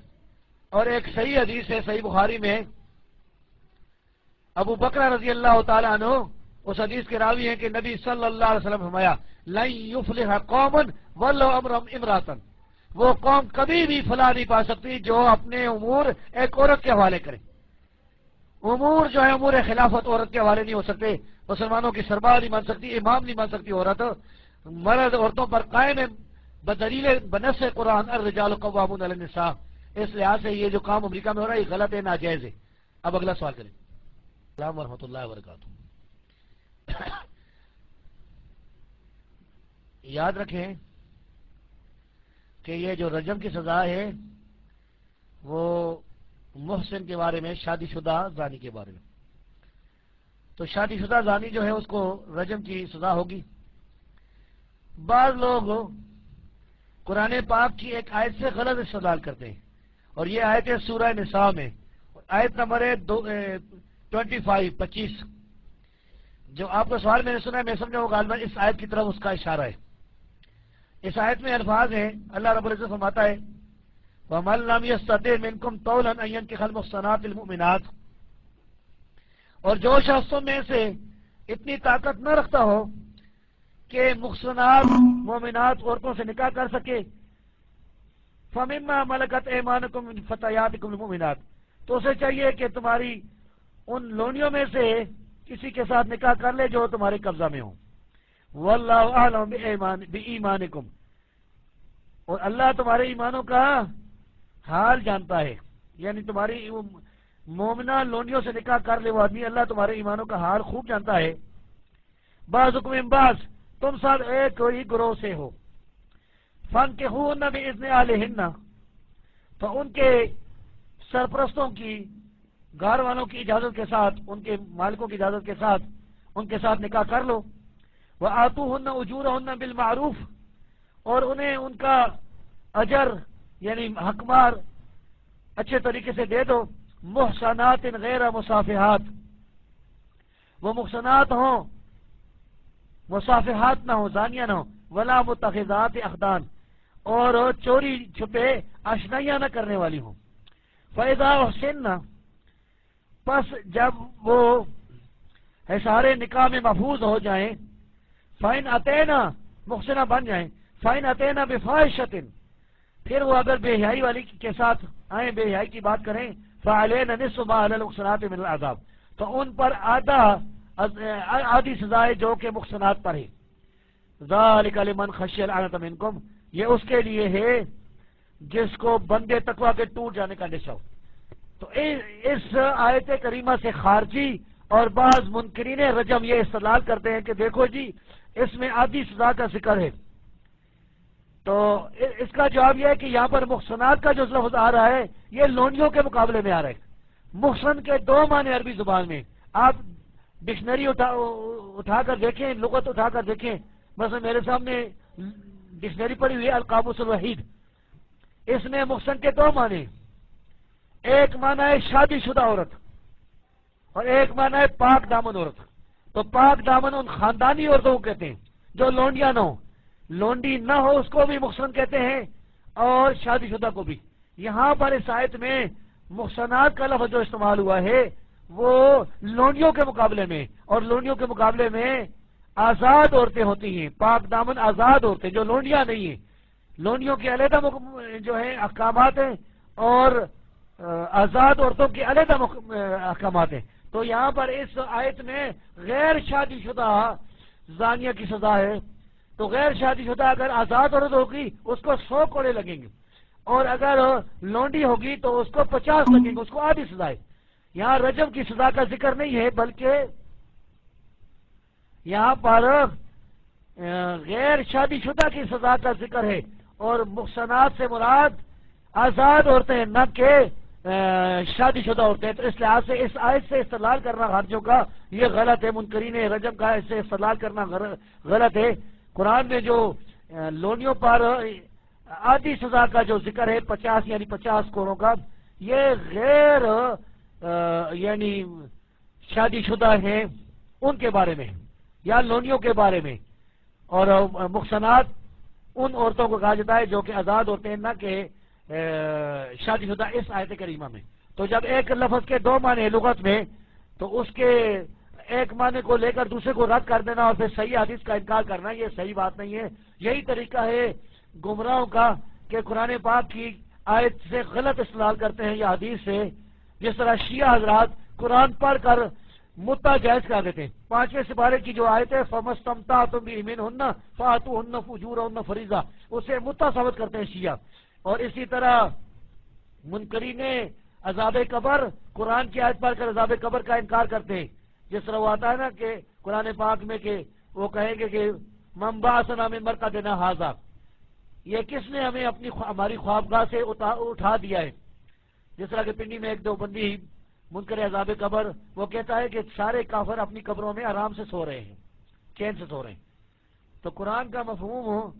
اور ایک صحیح حدیث ہے صحیح بخاری میں، ابو بکر رضی اللہ تعالی عنہ اس حدیث کے راوی ہیں کہ نبی صلی اللہ علیہ وسلم فرمایا لن یفلح قوم ولو امرهم امراتا، وہ قوم کبھی بھی فلاح نہیں پا سکتی جو اپنے امور ایک عورت کے حوالے کرے. امور جو ہے امور خلافت عورت کے حوالے نہیں ہو سکتے. مسلمانوں کی سربراہ نہیں بن سکتی، امام نہیں بن سکتی عورت. مرد عورتوں پر قائم ہے بدلیل بنص قرآن الرجال قوامون علی النساء. اس لحاظ سے یہ جو کام امریکہ میں ہو رہا ہے یہ غلط ہے، ناجائز ہے. اب اگلا سوال کریں. السلام ورحمۃ اللہ وبرکاتہ. یاد رکھیں کہ یہ جو رجم کی سزا ہے وہ محسن کے بارے میں، شادی شدہ زانی کے بارے میں. تو شادی شدہ زانی جو ہے اس کو رجم کی سزا ہوگی. بعض لوگ قرآن پاک کی ایک آیت سے غلط استدلال کرتے ہیں، اور یہ آیت ہے سورہ نساء میں، آیت نمبر ہے 25 جو آپ کو سوال میں نے سنا ہے، میں سمجھا وہ غالباً اس آیت کی طرف اس کا اشارہ ہے. اس آیت میں الفاظ ہیں، اللہ رب العزت فرماتا ہے وَمَن لَّمْ يَسْتَطِعْ مِنكُمْ طَوْلًا أَن يَنكِحَ الْمُحْصَنَاتِ الْمُؤْمِنَاتِ، اور جو شخصوں میں سے اتنی طاقت نہ رکھتا ہو کہ محصنات مومنات عورتوں سے نکاح کر سکے، فَمِمَّا مَلَكَتْ أَيْمَانُكُم مِّن فَتَيَاتِكُمُ الْمُؤْمِنَاتِ، تو اسے چاہیے کہ تمہاری ان لونیوں میں سے کسی کے ساتھ نکاح کر لے جو تمہارے قبضہ میں ہوں. واللہ اعلم بایمانکم، اور اللہ تمہارے ایمانوں کا حال جانتا ہے. یعنی تمہاری مومنہ لونیوں سے نکاح کر لے وہ آدمی، اللہ تمہارے ایمانوں کا حال خوب جانتا ہے. بعضکم من بعض، تم سب ایک کوئی گروہ سے ہو. فانکحوہن باذن اہلہن، تو ان کے سرپرستوں کی، گھر والوں کی اجازت کے ساتھ، ان کے مالکوں کی اجازت کے ساتھ ان کے ساتھ نکاح کر لو. وآتوہن اجورہن بالمعروف، اور انہیں ان کا اجر یعنی حقمار اچھے طریقے سے دے دو. محصنات غیر مصافحات، وہ محصنات ہوں، مصافحات نہ ہوں، زانیہ نہ ہوں. ولا متخذات اخدان، اور چوری چھپے اشنائیاں نہ کرنے والی ہوں. فاذا احسن، پس جب وہ سارے نکاح میں محفوظ ہو جائیں، فائن اتینا، محسنہ بن جائیں، فائن اتینا بفاحشۃ، پھر وہ اگر بے حیائی والی کے ساتھ آئیں، بے حیائی کی بات کریں، فعلینا نصف ما علی المحصنات من العذاب، تو ان پر آدھی سزائے جو کہ محصنات پر ہے. ذالک لمن خشی العنت منکم، یہ اس کے لیے ہے جس کو بندے تقوی کے ٹوٹ جانے کا ڈر ہو. تو اس آیت کریمہ سے خارجی اور بعض منکرین رجم یہ استدلال کرتے ہیں کہ دیکھو جی اس میں آدھی سزا کا ذکر ہے. تو اس کا جواب یہ ہے کہ یہاں پر محصنات کا جو لفظ آ رہا ہے یہ لونیوں کے مقابلے میں آ رہا ہے. محسن کے دو معنی عربی زبان میں، آپ ڈکشنری اٹھا کر دیکھیں، لغت اٹھا کر دیکھیں. مثلا میرے سامنے ڈکشنری پڑھی ہوئی ہے القاموس الوحید، اس میں محسن کے دو معنی، ایک معنی ہے شادی شدہ عورت اور ایک معنی ہے پاک دامن عورت. تو پاک دامن ان خاندانی عورتوں کو کہتے ہیں جو لونڈیاں نہ ہو، لونڈی نہ ہو اس کو بھی محسن کہتے ہیں، اور شادی شدہ کو بھی. یہاں پر اس آیت میں محسنات کا لفظ جو استعمال ہوا ہے وہ لونڈیوں کے مقابلے میں، اور لونڈیوں کے مقابلے میں آزاد عورتیں ہوتی ہیں، پاک دامن آزاد عورتیں جو لونڈیاں نہیں ہیں. لونڈیوں کے علیحدہ جو ہے احکامات ہیں، اور آزاد عورتوں کے علیحدہ احکامات ہیں. تو یہاں پر اس آیت میں غیر شادی شدہ زانیہ کی سزا ہے. تو غیر شادی شدہ اگر آزاد عورت ہوگی اس کو 100 کوڑے لگیں گے، اور اگر لونڈی ہوگی تو اس کو 50 لگیں گے، اس کو آدھی سزا ہے. یہاں رجم کی سزا کا ذکر نہیں ہے، بلکہ یہاں پر غیر شادی شدہ کی سزا کا ذکر ہے. اور محصنات سے مراد آزاد عورتیں، نہ کہ شادی شدہ عورتیں. تو اس لحاظ سے اس آیت سے استدلال کرنا خارجوں کا یہ غلط ہے. منکرین رجم کا اس سے استدلال کرنا غلط ہے. قرآن میں جو لونیوں پر آدھی سزا کا جو ذکر ہے 50 یعنی 50 کوڑوں کا، یہ غیر یعنی شادی شدہ ہیں ان کے بارے میں یا لونیوں کے بارے میں. اور محصنات ان عورتوں کو کہا جاتا ہے جو کہ آزاد عورتیں، نہ کہ شادی شدہ اس آیت کریمہ میں. تو جب ایک لفظ کے 2 معنی لغت میں، تو اس کے ایک معنی کو لے کر دوسرے کو رد کر دینا اور پھر صحیح حدیث کا انکار کرنا، یہ صحیح بات نہیں ہے. یہی طریقہ ہے گمراہوں کا کہ قرآن پاک کی آیت سے غلط استدلال کرتے ہیں یا حدیث سے. جس طرح شیعہ حضرات قرآن پڑھ کر متع جائز کر دیتے ہیں. 5ویں سپارے کی جو آیت ہے فَمَسْتَمْتَعْتُمْ بِهِمْنَ فَآتُوهُنَّ فُجُورَهُنَّ فَرِيضَةً، اسے متع ثابت کرتے ہیں شیعہ. اور اسی طرح منکرین عذاب قبر قرآن کی آیت پڑھ کر عذاب قبر کا انکار کرتے ہیں. جس طرح وہ آتا ہے نا کہ قرآن پاک میں کہ وہ کہیں گے کہ مَن بَعَثَنَا مِن مَرْقَدِنَا هَٰذَا، یہ کس نے ہمیں ہماری خوابگاہ سے اٹھا دیا ہے. جس طرح کہ پنڈی میں ایک دیوبندی منکر عذاب قبر، وہ کہتا ہے کہ سارے کافر اپنی قبروں میں آرام سے سو رہے ہیں، چین سے سو رہے ہیں. تو قرآن کا مفہوم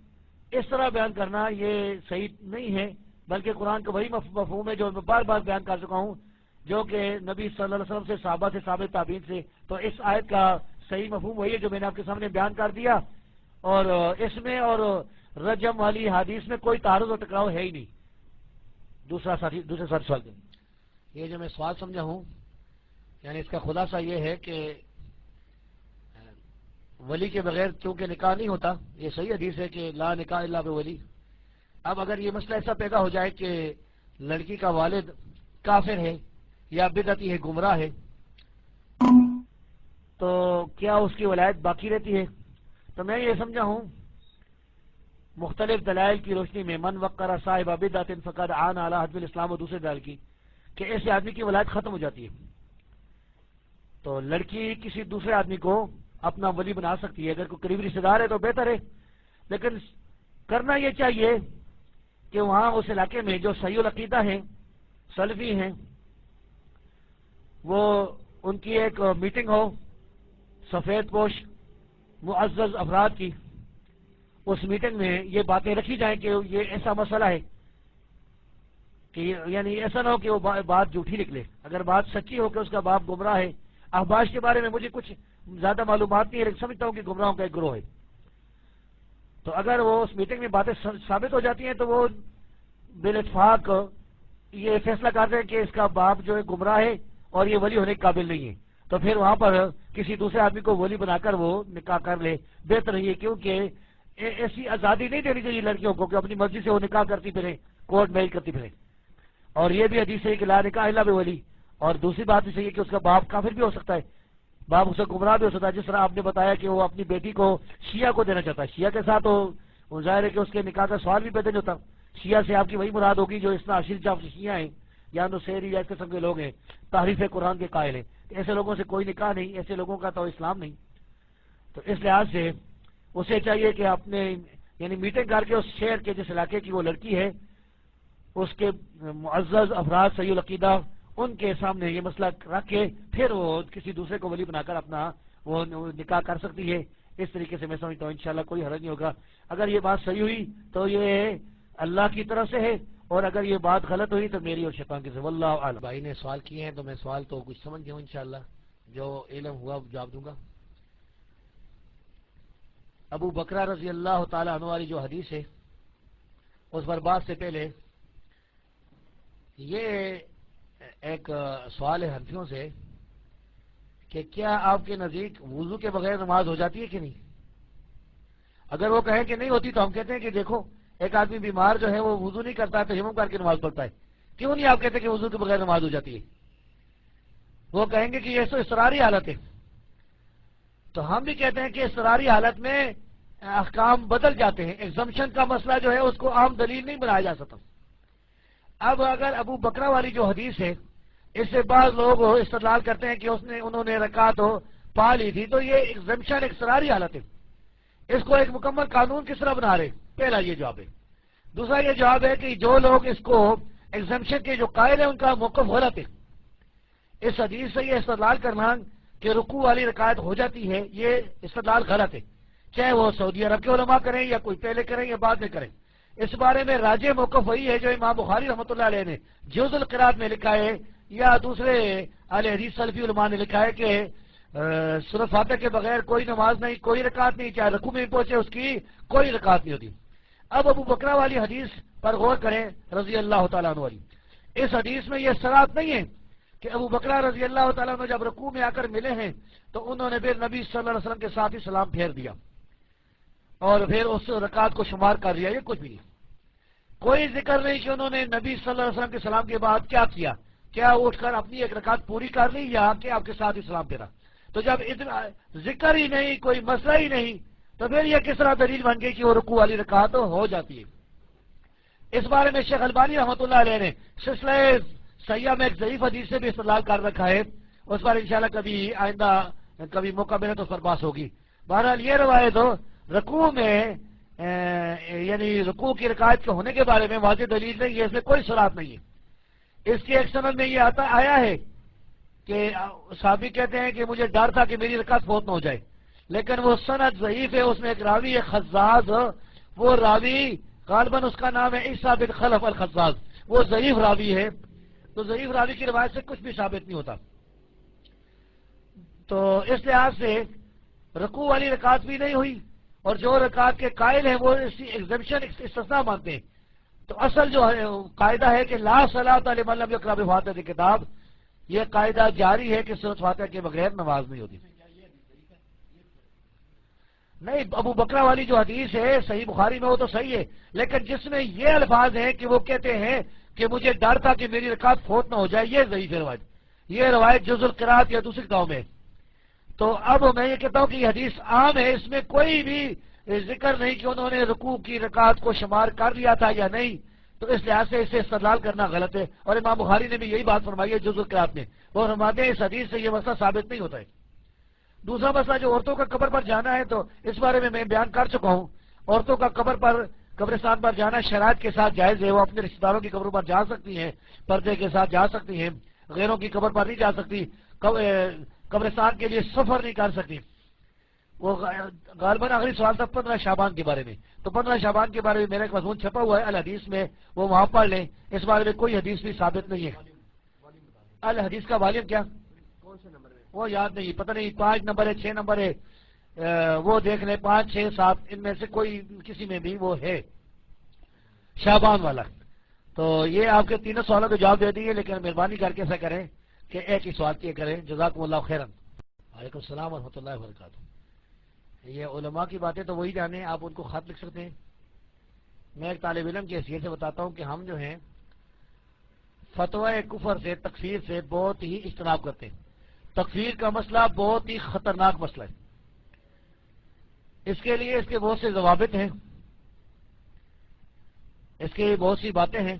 اس طرح بیان کرنا یہ صحیح نہیں ہے، بلکہ قرآن کا وہی مفہوم ہے جو میں بار بار بیان کر چکا ہوں، جو کہ نبی صلی اللہ علیہ وسلم سے، صحابہ سے، ثابت تابعین سے. تو اس آیت کا صحیح مفہوم وہی ہے جو میں نے آپ کے سامنے بیان کر دیا. اور اس میں اور رجم والی حدیث میں کوئی تعارض اور ٹکراؤ ہے ہی نہیں. دوسرے سوال کے یہ جو میں سوال سمجھا ہوں، یعنی اس کا خلاصہ یہ ہے کہ ولی کے بغیر چونکہ نکاح نہیں ہوتا، یہ صحیح حدیث ہے کہ لا نکاح الا بولی. اب اگر یہ مسئلہ ایسا پیدا ہو جائے کہ لڑکی کا والد کافر ہے یا بدعتی ہے، گمراہ ہے، تو کیا اس کی ولایت باقی رہتی ہے؟ تو میں یہ سمجھا ہوں مختلف دلائل کی روشنی میں، من وقر صاحب بدعت فقد عان علی حد الاسلام، اور دوسرے دلائل کی کہ ایسے آدمی کی ولایت ختم ہو جاتی ہے. تو لڑکی کسی دوسرے آدمی کو اپنا ولی بنا سکتی ہے، اگر کوئی قریبی رشتے دار ہے تو بہتر ہے. لیکن کرنا یہ چاہیے کہ وہاں اس علاقے میں جو صحیح العقیدہ ہیں، سلفی ہیں، وہ ان کی ایک میٹنگ ہو سفید پوش معزز افراد کی. اس میٹنگ میں یہ باتیں رکھی جائیں کہ یہ ایسا مسئلہ ہے کہ یعنی ایسا نہ ہو کہ وہ بات جھوٹی نکلے. اگر بات سچی ہو کہ اس کا باپ گمراہ ہے، احباش کے بارے میں مجھے کچھ زیادہ معلومات نہیں ہے، لیکن سمجھتا ہوں کہ گمراہوں کا ایک گروہ ہے. تو اگر وہ اس میٹنگ میں باتیں ثابت ہو جاتی ہیں تو وہ بالاتفاق یہ فیصلہ کرتے ہیں کہ اس کا باپ جو ہے گمراہ ہے اور یہ ولی ہونے کے قابل نہیں ہے. تو پھر وہاں پر کسی دوسرے آدمی کو ولی بنا کر وہ نکاح کر لے، بہتر ہے. کیونکہ ایسی آزادی نہیں دینی چاہیے لڑکیوں کو کہ اپنی مرضی سے وہ نکاح کرتی پھریں، کورٹ میرج کرتی پھریں. اور یہ بھی حدیث ہے کہ لا نکاح الا بولی. اور دوسری بات بھی صحیح ہے کہ اس کا باپ کافر بھی ہو سکتا ہے، باپ اسے گمراہ بھی ہو سکتا ہے. جس طرح آپ نے بتایا کہ وہ اپنی بیٹی کو شیعہ کو دینا چاہتا ہے، شیعہ کے ساتھ وہ ظاہر ہے کہ اس کے نکاح کا سوال بھی پیدا نہیں ہوتا. شیعہ سے آپ کی وہی مراد ہوگی جو اس طرح عشیر جاف شیعہ ہیں یا نصیری یا اس قسم کے لوگ ہیں، تحریف قرآن کے قائل ہیں. ایسے لوگوں سے کوئی نکاح نہیں، ایسے لوگوں کا تو اسلام نہیں. تو اس لحاظ سے اسے چاہیے کہ اپنے یعنی میٹنگ کر کے اس شہر کے جس علاقے کی وہ لڑکی ہے اس کے معزز افراد صحیح العقیدہ ان کے سامنے یہ مسئلہ رکھ کے پھر وہ کسی دوسرے کو ولی بنا کر اپنا وہ نکاح کر سکتی ہے. اس طریقے سے میں سمجھتا ہوں انشاءاللہ کوئی حرج نہیں ہوگا. اگر یہ بات صحیح ہوئی تو یہ اللہ کی طرف سے ہے، اور اگر یہ بات غلط ہوئی تو میری اور شیطان کی سے. واللہ اعلم. بھائی نے سوال کیے ہیں تو میں سوال تو کچھ سمجھ گیا ہوں، انشاءاللہ جو علم ہوا جواب دوں گا. ابو بکرہ رضی اللہ تعالی عنہ والی جو حدیث ہے اس پر بات سے پہلے یہ ایک سوال ہے حنفیوں سے کہ کیا آپ کے نزدیک وضو کے بغیر نماز ہو جاتی ہے کہ نہیں؟ اگر وہ کہیں کہ نہیں ہوتی تو ہم کہتے ہیں کہ دیکھو ایک آدمی بیمار جو ہے وہ وضو نہیں کرتا ہے، تیمم کر کے نماز پڑھتا ہے، کیوں نہیں آپ کہتے کہ وضو کے بغیر نماز ہو جاتی ہے؟ وہ کہیں گے کہ یہ تو اضطراری حالت ہے. تو ہم بھی کہتے ہیں کہ اضطراری حالت میں احکام بدل جاتے ہیں. ایگزمپشن کا مسئلہ جو ہے اس کو عام دلیل نہیں بنایا جا سکتا. اب اگر ابو بکرہ والی جو حدیث ہے اس سے بعض لوگ استدلال کرتے ہیں کہ انہوں نے رکعت پا لی تھی، تو یہ ایگزمپشن اضطراری حالت ہے. اس کو ایک مکمل قانون کس طرح بنا رہے؟ پہلا یہ جواب ہے. دوسرا یہ جواب ہے کہ جو لوگ اس کو ایگزمپشن کے جو قائل ہیں ان کا موقف غلط ہے. اس حدیث سے یہ استدلال کرنا کہ رکوع والی رکعت ہو جاتی ہے، یہ استدلال غلط ہے، چاہے وہ سعودی عرب کے علماء کریں یا کوئی پہلے کریں یا بعد میں کریں. اس بارے میں راجح موقف وہی ہے جو امام بخاری رحمۃ اللہ علیہ نے جوز القراءت میں لکھا ہے، یا دوسرے اہل حدیث سلفی علماء نے لکھا ہے کہ سورۃ فاتحہ کے بغیر کوئی نماز نہیں، کوئی رکعت نہیں، چاہے رکوع میں بھی پہنچے اس کی کوئی رکعت نہیں ہوتی. اب ابو بکرہ والی حدیث پر غور کریں رضی اللہ تعالیٰ عنہ والی. اس حدیث میں یہ صراحت نہیں ہے کہ ابو بکرہ رضی اللہ تعالیٰ عنہ جب رکوع میں آ کر ملے ہیں تو انہوں نے پھر نبی صلی اللہ علیہ وسلم کے ساتھ ہی سلام پھیر دیا اور پھر اس رکعت کو شمار کر لیا. یہ کچھ بھی نہیں. کوئی ذکر نہیں کہ انہوں نے نبی صلی اللہ علیہ وسلم کے سلام کے بعد کیا کیا، کیا اٹھ کر اپنی ایک رکعت پوری کر لی یا کہ آپ کے ساتھ ہی سلام پھیرا. تو جب اتنا ذکر ہی نہیں، کوئی مسئلہ ہی نہیں، تو پھر یہ کس طرح دلیل بن گئی کہ وہ رکوع والی رکعت ہو جاتی ہے. اس بارے میں شیخ البانی رحمۃ اللہ علیہ نے سلسلہ صحیحہ میں ایک ضعیف حدیث سے بھی استدلال کر رکھا ہے. اس پر انشاءاللہ کبھی آئندہ کبھی موقع ملے تو اس پر بحث ہوگی. بہرحال یہ روایت ہو رکوع میں یعنی رکوع کی رکعت کے ہونے کے بارے میں واضح دلیل نہیں ہے، اس میں کوئی صراحت نہیں ہے. اس کی ایک سند میں یہ آیا ہے کہ صحابی کہتے ہیں کہ مجھے ڈر تھا کہ میری رکعت فوت نہ ہو جائے، لیکن وہ سند ضعیف ہے. اس میں ایک راوی ہے خزاز، وہ راوی غالباً اس کا نام ہے عیسیٰ بن خلف الخزاز، وہ ضعیف راوی ہے. تو ضعیف راوی کی روایت سے کچھ بھی ثابت نہیں ہوتا. تو اس لحاظ سے رکوع والی رکعت بھی نہیں ہوئی، اور جو رکعت کے قائل ہیں وہ ایگزمپشن استثناء مانتے ہیں. تو اصل جو ہے قاعدہ ہے کہ لا صلاۃ لمن لم یقرأ بفاتحۃ الکتاب، یہ قاعدہ جاری ہے کہ سورۃ فاتحہ کے بغیر نماز نہیں ہوتی. نہیں، ابو بکرہ والی جو حدیث ہے صحیح بخاری میں وہ تو صحیح ہے، لیکن جس میں یہ الفاظ ہیں کہ وہ کہتے ہیں کہ مجھے ڈر تھا کہ میری رکعت فوت نہ ہو جائے، یہ ضعیف ہے روایت. یہ روایت جز القراءت یا دوسری کتابوں میں. تو اب میں یہ کہتا ہوں کہ یہ حدیث عام ہے، اس میں کوئی بھی ذکر نہیں کہ انہوں نے رکوع کی رکعت کو شمار کر لیا تھا یا نہیں. تو اس لحاظ سے اسے استدلال کرنا غلط ہے، اور امام بخاری نے بھی یہی بات فرمائی ہے جز القراءت میں. وہ فرماتے ہیں اس حدیث سے یہ مسئلہ ثابت نہیں ہوتا ہے. دوسرا مسئلہ جو عورتوں کا قبر پر جانا ہے، تو اس بارے میں بیان کر چکا ہوں. عورتوں کا قبرستان پر جانا شرائط کے ساتھ جائز ہے. وہ اپنے رشتہ داروں کی قبروں پر جا سکتی ہیں، پردے کے ساتھ جا سکتی ہیں، غیروں کی قبر پر نہیں جا سکتی، قبرستان کے لیے سفر نہیں کر سکتی. وہ غالباً آخری سوال تھا 15 شعبان کے بارے میں. تو 15 شعبان کے بارے میں میرا ایک مضمون چھپا ہوا ہے الحدیث میں، وہ وہاں پڑھ لیں. اس بارے میں کوئی حدیث بھی ثابت نہیں ہے. الحدیث کا والیوم کیا کون سے نمبر میں وہ یاد نہیں، پتہ نہیں 5 نمبر ہے 6 نمبر ہے، وہ دیکھ لیں 5 6 7 ان میں سے کوئی کسی میں بھی وہ ہے شعبان والا. تو یہ آپ کے تینوں سوالوں کے جواب دے دیے، لیکن مہربانی کر کے ایسا کریں کہ ایک ہی سوال کیے کریں. جزاکم اللہ خیرن. وعلیکم السلام ورحمۃ اللہ وبرکاتہ. یہ علماء کی باتیں تو وہی جانیں، آپ ان کو خط لکھ سکتے ہیں. میں ایک طالب علم کی حیثیت سے بتاتا ہوں کہ ہم جو ہیں فتوی کفر سے، تکفیر سے بہت ہی اجتناب کرتے ہیں. تکفیر کا مسئلہ بہت ہی خطرناک مسئلہ ہے. اس کے لیے اس کے بہت سے ضوابط ہیں، اس کی بہت سی باتیں ہیں.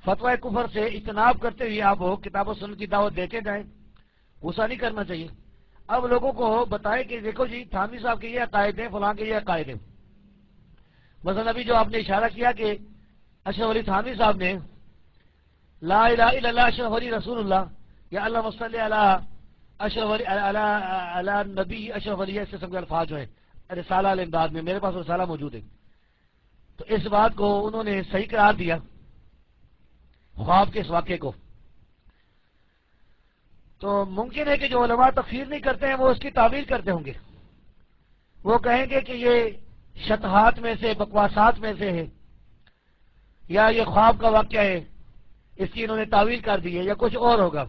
فتوی کفر سے اجتناب کرتے ہوئے آپ کتاب و سنت کی دعوت دیتے جائیں، غصہ نہیں کرنا چاہیے. اب لوگوں کو بتائیں کہ دیکھو جی تھانوی صاحب کے یہ عقائد ہیں، فلاں کے یہ عقائد ہیں. مثلا ابھی جو آپ نے اشارہ کیا کہ اشرف علی تھانوی صاحب نے لا الہ الا اللہ اشرف علی رسول اللہ یا اللہ صلی علی اشرف علی علی نبی اشرف علی ایسے سب کے الفاظ جو ہیں رسالہ الامداد میں، میرے پاس رسالہ موجود ہے. تو اس بات کو انہوں نے صحیح قرار دیا، خواب کے اس واقعے کو. تو ممکن ہے کہ جو علماء تکفیر نہیں کرتے ہیں وہ اس کی تعویل کرتے ہوں گے. وہ کہیں گے کہ یہ شطحات میں سے، بکواسات میں سے ہے، یا یہ خواب کا واقعہ ہے، اس کی انہوں نے تعویل کر دی ہے، یا کچھ اور ہوگا.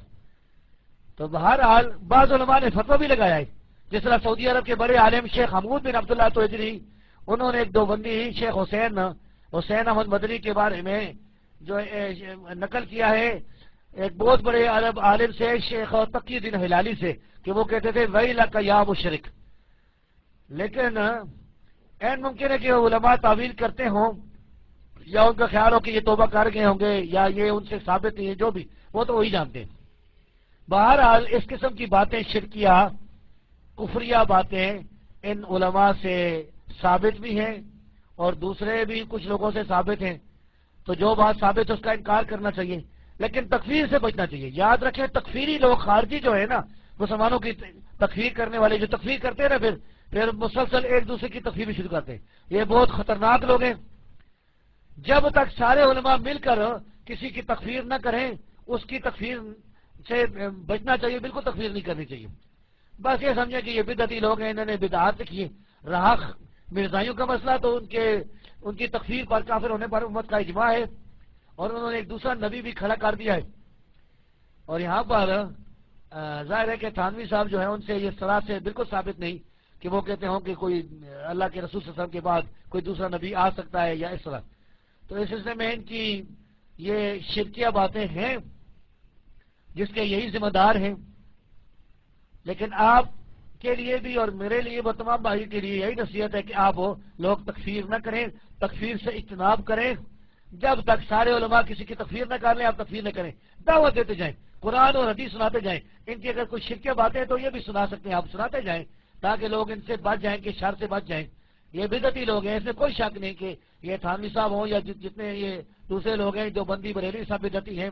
تو بہرحال بعض علماء نے فتویٰ بھی لگایا ہے، جس طرح سعودی عرب کے بڑے عالم شیخ حمود بن عبداللہ توجری، انہوں نے ایک دو بندی شیخ حسین احمد مدنی کے بارے میں جو نقل کیا ہے ایک بہت بڑے عرب عالم سے شیخ تقی الدین ہلالی سے کہ وہ کہتے تھے ویلک یا مشرک. لیکن این ممکن ہے کہ علماء تعویل کرتے ہوں یا ان کا خیال ہو کہ یہ توبہ کر گئے ہوں گے یا یہ ان سے ثابت نہیں ہے، جو بھی وہ تو وہی جانتے ہیں. بہرحال اس قسم کی باتیں شرکیہ کفریہ باتیں ان علماء سے ثابت بھی ہیں اور دوسرے بھی کچھ لوگوں سے ثابت ہیں. تو جو بات ثابت ہے اس کا انکار کرنا چاہیے، لیکن تکفیر سے بچنا چاہیے. یاد رکھیں تکفیری لوگ خارجی جو ہے نا، مسلمانوں کی تکفیر کرنے والے جو تکفیر کرتے ہیں نا پھر مسلسل ایک دوسرے کی تکفیر بھی شروع کرتے ہیں، یہ بہت خطرناک لوگ ہیں. جب تک سارے علماء مل کر کسی کی تکفیر نہ کریں اس کی تکفیر سے بچنا چاہیے، بالکل تکفیر نہیں کرنی چاہیے. بس یہ سمجھیں کہ یہ بدعتی لوگ ہیں، انہوں نے بدعات کی. رہا مرزائیوں کا مسئلہ تو ان کی تکفیر پر کافر ہونے پر امت کا اجماع ہے اور انہوں نے ایک دوسرا نبی بھی کھڑا کر دیا ہے. اور یہاں پر ظاہر ہے کہ تھانوی صاحب جو ہے ان سے یہ صلاح سے بالکل ثابت نہیں کہ وہ کہتے ہوں کہ کوئی اللہ کے رسول صلی اللہ علیہ وسلم کے بعد کوئی دوسرا نبی آ سکتا ہے یا اس طرح. تو اس سلسلے میں ان کی یہ شرکیہ باتیں ہیں جس کے یہی ذمہ دار ہیں. لیکن آپ کے لیے بھی اور میرے لیے وہ تمام بھائی کے لیے یہی نصیحت ہے کہ آپ لوگ تکفیر نہ کریں، تکفیر سے اجتناب کریں. جب تک سارے علماء کسی کی تکفیر نہ کر لیں آپ تکفیر نہ کریں، دعوت دیتے جائیں، قرآن اور حدیث سناتے جائیں. ان کی اگر کوئی شرکیہ باتیں ہیں تو یہ بھی سنا سکتے ہیں، آپ سناتے جائیں تاکہ لوگ ان سے بچ جائیں کہ شر سے بچ جائیں. یہ بدعتی لوگ ہیں، اس میں کوئی شک نہیں کہ یہ تھانوی صاحب ہوں یا جتنے یہ دوسرے لوگ ہیں جو بندی بریلی سب بدعتی ہیں.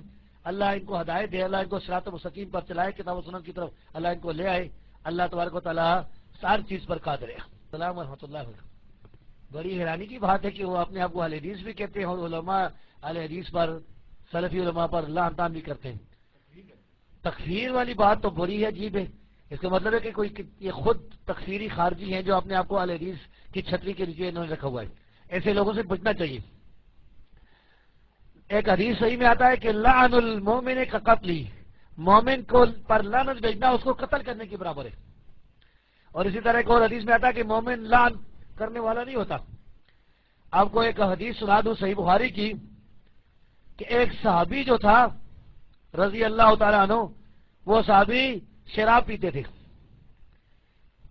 اللہ ان کو ہدایت دے، اللہ ان کو صراط مستقیم پر چلائے، کتاب و سنت کی طرف اللہ ان کو لے آئے. اللہ تبارک و تعالیٰ ساری چیز پر قادر ہے. السلام ورحمۃ اللہ وبرکاتہ. بڑی حیرانی کی بات ہے کہ وہ اپنے آپ کو اہل حدیث بھی کہتے ہیں اور علماء اہل حدیث پر سلفی علماء پر لعن طعن بھی کرتے ہیں. تکفیر والی بات تو بری ہے، عجیب ہے. اس کا مطلب ہے کہ کوئی یہ خود تکفیری خارجی ہیں جو اپنے آپ کو اہل حدیث کی چھتری کے نیچے انہوں نے رکھا ہوا ہے. ایسے لوگوں سے بچنا چاہیے. ایک حدیث صحیح میں آتا ہے کہ لعن المومن کا قتل، مومن کو پر لعنت بھیجنا اس کو قتل کرنے کے برابر ہے. اور اسی طرح ایک اور حدیث میں آتا ہے کہ مومن لعن کرنے والا نہیں ہوتا. آپ کو ایک حدیث سنا دوں صحیح بخاری کی کہ ایک صحابی جو تھا رضی اللہ تعالیٰ عنہ، وہ صحابی شراب پیتے تھے.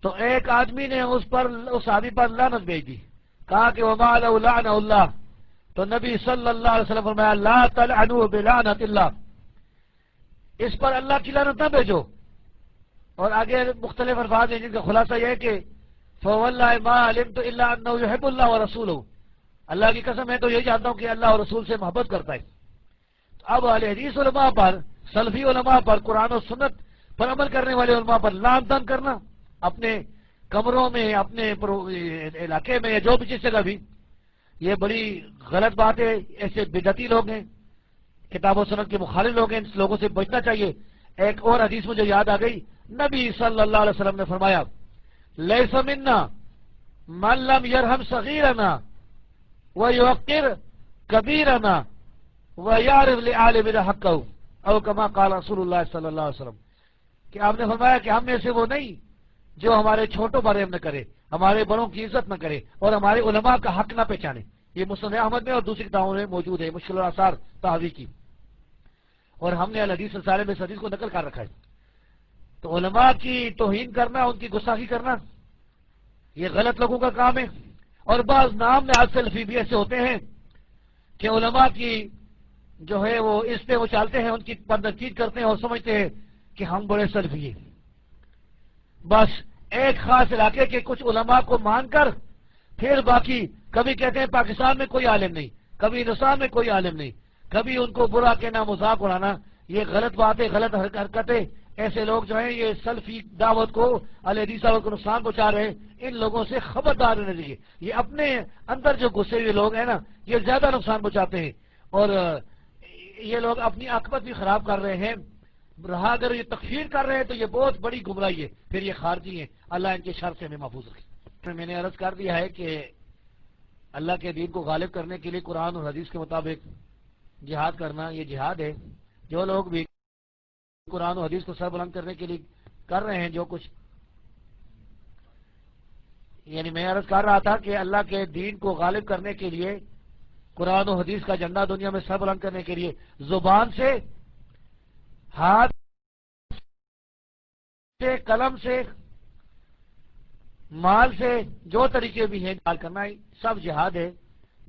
تو ایک آدمی نے اس صحابی پر لعنت بھیج دی، کہا کہ وما لو لعنہ اللہ. تو نبی صلی اللہ علیہ وسلم فرمایا لا تلعنوا بلعنت اللہ، اس پر اللہ کی لعنت نہ بھیجو. اور آگے مختلف الفاظ ہیں جن کا خلاصہ یہ ہے کہ فواللہ ما علمت الا انه يحب الله ورسوله، اللہ کی قسم ہے تو یہی جانتا ہوں کہ اللہ اور رسول سے محبت کرتا ہے. اب اہل حدیث علماء پر، سلفی علماء پر، قرآن و سنت پر عمل کرنے والے علماء پر لعن طعن کرنا اپنے کمروں میں، اپنے علاقے میں یا جو بھی جس جگہ بھی، یہ بڑی غلط بات ہے. ایسے بدعتی لوگ ہیں، کتاب و سنت کے مخالف لوگ ہیں، ان لوگوں سے بچنا چاہیے. ایک اور حدیث مجھے یاد آ گئی، نبی صلی اللہ علیہ وسلم نے فرمایا لیس منا من لم یرحم صغیرنا ویوقر کبیرنا ویعرف لعالمنا حقہ او کما قال رسول اللہ صلی اللہ علیہ وسلم. کہ آپ نے فرمایا کہ ہم میں سے وہ نہیں جو ہمارے چھوٹوں پر رحم نہ کرے، ہمارے بڑوں کی عزت نہ کرے اور ہمارے علماء کا حق نہ پہچانے. یہ مسند احمد میں اور دوسری کتابوں میں موجود ہے، مشکل الاثار تحوی کی. اور ہم نے الحدیث رسالے میں اس حدیث کو نقل کر رکھا ہے. تو علماء کی توہین کرنا، ان کی گستاخی کرنا، یہ غلط لوگوں کا کام ہے. اور بعض نام نہاد سلفی بھی ایسے ہوتے ہیں کہ علماء کی جو ہے وہ اس پہ وہ چالتے ہیں، ان کی پردنقید کرتے ہیں اور سمجھتے ہیں کہ ہم بڑے سلفی ہیں. بس ایک خاص علاقے کے کچھ علماء کو مان کر پھر باقی کبھی کہتے ہیں پاکستان میں کوئی عالم نہیں، کبھی ہندوستان میں کوئی عالم نہیں، کبھی ان کو برا کہنا، مذاق اڑانا، یہ غلط بات ہے، غلط حرکتیں. ایسے لوگ جو ہیں یہ سلفی دعوت کو، اہل حدیث دعوت کو نقصان پہنچا رہے ہیں. ان لوگوں سے خبردار رہنا چاہیے. یہ اپنے اندر جو گھسے ہوئے لوگ ہیں نا، یہ زیادہ نقصان پہنچاتے ہیں اور یہ لوگ اپنی عاقبت بھی خراب کر رہے ہیں. رہا اگر یہ تکفیر کر رہے ہیں تو یہ بہت بڑی گمراہی ہے، پھر یہ خارجی ہیں. اللہ ان کے شر سے ہمیں محفوظ رکھے. میں نے عرض کر دیا ہے کہ اللہ کے دین کو غالب کرنے کے لیے قرآن اور حدیث کے مطابق جہاد کرنا یہ جہاد ہے. جو لوگ بھی قرآن و حدیث کو سر بلند کرنے کے لیے کر رہے ہیں جو کچھ، یعنی میں عرض کر رہا تھا کہ اللہ کے دین کو غالب کرنے کے لیے قرآن و حدیث کا جھنڈا دنیا میں سر بلند کرنے کے لیے زبان سے، ہاتھ سے، قلم سے، مال سے، جو طریقے بھی ہیں جہاد کرنا ہے، سب جہاد ہے۔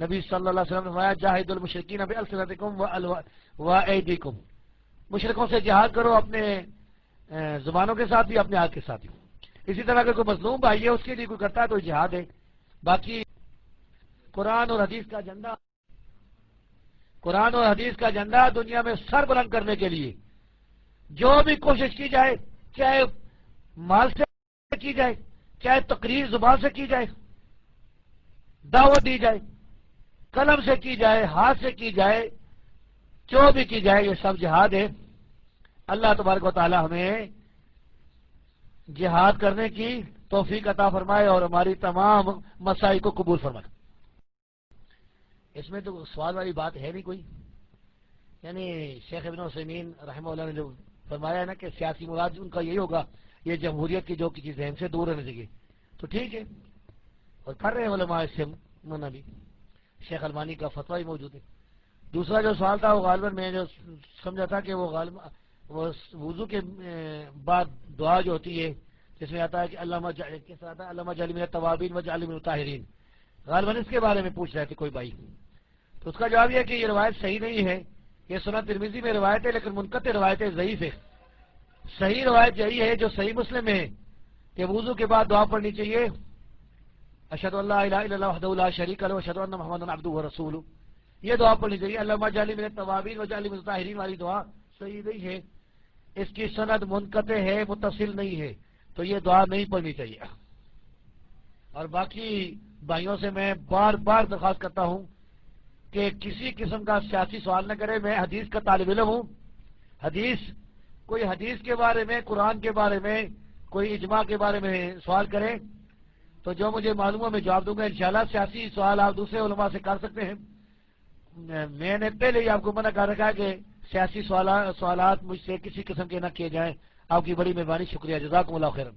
نبی صلی اللہ علیہ وسلم نے فرمایا جاہد المشرکین بألسنتکم وایدیکم، مشرکوں سے جہاد کرو اپنے زبانوں کے ساتھ بھی، اپنے ہاتھ کے ساتھ بھی۔ اسی طرح اگر کوئی مظلوم بھائی ہے اس کے لیے کوئی کرتا ہے تو جہاد ہے۔ باقی قرآن اور حدیث کا جھنڈا، قرآن اور حدیث کا جھنڈا دنیا میں سر بلند کرنے کے لیے جو بھی کوشش کی جائے، چاہے مال سے کی جائے، چاہے تقریر زبان سے کی جائے، دعوت دی جائے، قلم سے کی جائے، ہاتھ سے کی جائے، جو بھی کی جائے، یہ سب جہاد ہے۔ اللہ تبارک و تعالی ہمیں جہاد کرنے کی توفیق عطا فرمائے اور ہماری تمام مسائل کو قبول فرمائے۔ اس میں تو سوال والی بات ہے نہیں کوئی، یعنی شیخ ابن عثیمین رحمہ اللہ نے جو فرمایا ہے نا کہ سیاسی مراد ان کا یہی ہوگا، یہ جمہوریت کی جو کسی ذہن سے دور رہنے چاہیے، تو ٹھیک ہے، اور کر رہے ہیں علماء اس سے منع بھی، شیخ البانی کا فتویٰ ہی موجود ہے۔ دوسرا جو سوال تھا وہ غالباً میں جو سمجھا تھا کہ وہ غالباً وہ وضو کے بعد دعا جو ہوتی ہے جس میں آتا ہے کہ علامہ کس آتا ہے علامہ جعل من التوابین وجعل من الطاہرین، غالباً اس کے بارے میں پوچھ رہے تھے کوئی بھائی، تو اس کا جواب یہ ہے کہ یہ روایت صحیح نہیں ہے، یہ سنن ترمذی میں روایت ہے لیکن منقطع روایت ہے، ضعیف ہے۔ صحیح روایت یہی ہے جو صحیح مسلم میں ہے کہ وضو کے بعد دعا پڑھنی چاہیے، اشہد ان لا الہ الا اللہ وحدہ لا شریک لہ واشہد ان محمدا عبدہ ورسولہ، یہ دعا پڑھنی چاہیے۔ علامہ جعل من التوابین وجعل من الطاہرین والی دعا صحیح نہیں ہے، اس کی سند منقطع ہے، متصل نہیں ہے، تو یہ دعا نہیں پڑھنی چاہیے۔ اور باقی بھائیوں سے میں بار بار درخواست کرتا ہوں کہ کسی قسم کا سیاسی سوال نہ کرے، میں حدیث کا طالب علم ہوں، کوئی حدیث کے بارے میں، قرآن کے بارے میں، کوئی اجماع کے بارے میں سوال کرے تو جو مجھے معلوم ہے میں جواب دوں گا انشاءاللہ۔ سیاسی سوال آپ دوسرے علماء سے کر سکتے ہیں، میں نے پہلے ہی آپ کو منع کر رکھا ہے کہ سیاسی سوالات مجھ سے کسی قسم کے نہ کیے جائیں۔ آپ کی بڑی مہربانی، شکریہ، جزاکم اللہ خیرا۔